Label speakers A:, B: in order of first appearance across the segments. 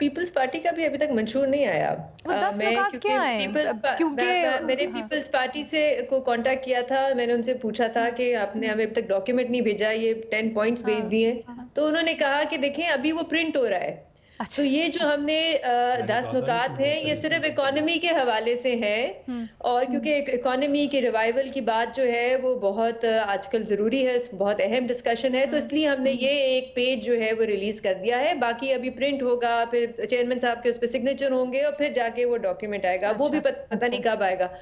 A: Peoples party का भी अभी तक मंशूर नहीं आया।
B: वो 10
A: मैं
B: नुकात
A: क्योंकि
B: क्या हैं? क्योंकि
A: मैंने
B: हाँ,
A: पीपल्स पार्टी से को कांटेक्ट किया था, मैंने उनसे पूछा था
B: हाँ,
A: कि आपने हमें अभी तक डॉक्यूमेंट नहीं भेजा, ये 10 पॉइंट्स भेज
B: हाँ,
A: दिए।
B: हाँ।
A: तो उन्होंने कहा कि देखें अभी वो प्रिंट हो रहा है। तो
B: अच्छा।
A: ये जो हमने 10 नुकात हैं, ये सिर्फ इकोनॉमी के हवाले से हैं
B: हुँ,
A: और क्योंकि इकोनॉमी की रिवाइवल की बात जो है वो बहुत आजकल ज़रूरी है, बहुत अहम डिस्कशन है, तो
B: हुँ,
A: इसलिए हमने ये एक पेज जो है वो रिलीज़ कर दिया है। बाकी अभी प्रिंट होगा, फिर चेयरमैन साहब के उस पे सिग्नेचर होंगे और फिर जाके वो डॉक्यूमेंट आएगा। वो भी
B: अच्छा।
A: पता नहीं कब आएगा।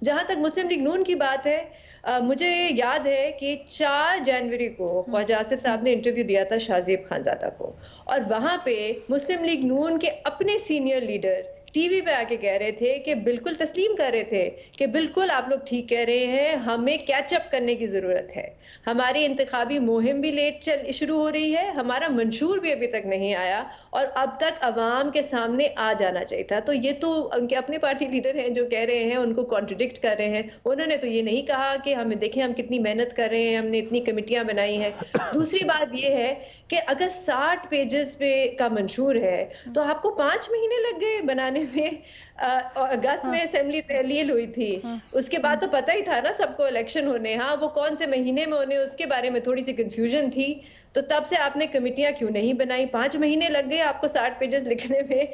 A: जहाँ तक मुस्लिम लीग नून की बात है, मुझे याद है कि 4 जनवरी को
B: हुँ,
A: ख्वाजा आसिफ साहब ने इंटरव्यू दिया था शाहज़ेब खानज़ादा को और वहाँ पे मुस्लिम लीग नून के अपने सीनियर लीडर टीवी पे आके कह रहे थे कि बिल्कुल तस्लीम कर रहे थे कि बिल्कुल आप लोग ठीक कह रहे हैं, हमें कैच अप करने की ज़रूरत है। हमारी इंतखाबी मुहिम भी लेट शुरू हो रही है, हमारा मंशूर भी अभी तक नहीं आया और अब तक अवाम के सामने आ जाना चाहिए था। तो ये तो उनके अपने पार्टी लीडर हैं जो कह रहे हैं, उनको कॉन्ट्रडिक्ट कर रहे हैं। उन्होंने तो ये नहीं कहा कि हमें देखें हम कितनी मेहनत कर रहे हैं, हमने इतनी कमिटियाँ बनाई हैं। दूसरी बात ये है कि अगर 60 पेजेस पे का मंशूर है,
B: हुँ,
A: तो आपको 5 महीने लग गए बनाने में। अगस्त
B: हाँ,
A: में असेंबली तहलील हुई थी।
B: हुँ,
A: उसके बाद तो पता ही था ना सबको इलेक्शन होने, हाँ, वो कौन से महीने में होने उसके बारे में थोड़ी-सी कन्फ्यूजन थी। तो तब से आपने कमिटियाँ क्यों नहीं बनाई? 5 महीने लग गए आपको 60 पेजेस लिखने में।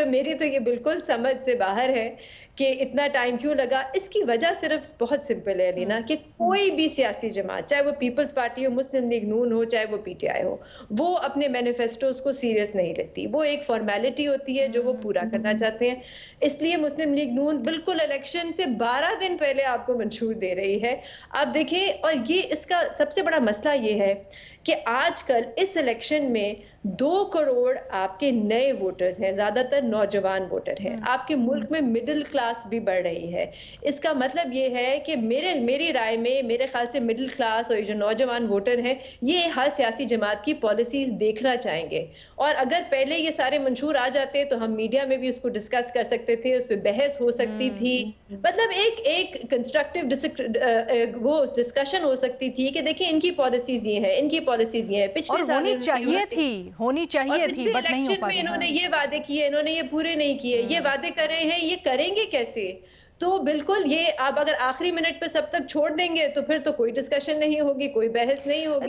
A: मेरी तो ये बिल्कुल समझ से बाहर है कि इतना टाइम क्यों लगा। इसकी वजह सिर्फ बहुत सिंपल है
B: हुँ,
A: लीना कि कोई भी सियासी जमात, चाहे वो पीपल्स पार्टी हो, मुस्लिम लीग नून हो, चाहे वो पीटीआई हो, वो अपने मैनिफेस्टोस को सीरियस नहीं लेती। वो एक फॉर्मेलिटी होती है जो वो
B: हुँ,
A: पूरा करना चाहते हैं। इसलिए मुस्लिम लीग नून बिल्कुल इलेक्शन से 12 दिन पहले आपको मंशूर दे रही है। आप देखिए और ये इसका सबसे बड़ा मसला ये है कि आजकल इस इलेक्शन में 2 करोड़ आपके नए वोटर्स हैं, ज़्यादातर नौजवान वोटर हैं।
B: हुँ,
A: आपके मुल्क में मिडल क्लास भी बढ़ रही है। इसका मतलब ये है कि मेरी राय में मेरे ख़्याल से मिडल क्लास और ये जो नौजवान वोटर हैं, ये हर सियासी जमात की पॉलिसीज़ देखना चाहेंगे। और अगर पहले ये सारे मंशूर आ जाते तो हम मीडिया में भी उसको डिस्कस कर सकते थे, उस पे बहस हो सकती
B: हुँ।
A: थी। मतलब एक एक कंस्ट्रक्टिव वो डिस्कशन हो सकती थी कि देखिए इनकी पॉलिसीज़ ये हैं, इनकी पॉलिसीज़ ये हैं।
B: और
A: पिछले साल इन्होंने ये वादे
B: होनी
A: और
B: चाहिए थी
A: पिछले
B: बट नहीं हो
A: इलेक्शन
B: पा
A: में
B: रही।
A: इन्होंने
B: हाँ।
A: ये वादे किए, इन्होंने ये पूरे नहीं किए, ये
B: हुँ।
A: वादे कर रहे हैं, ये करेंगे कैसे? तो बिल्कुल ये आप अगर आखिरी मिनट पे सब तक छोड़ देंगे, तो फिर तो कोई डिस्कशन नहीं होगी, कोई बहस नहीं होगी।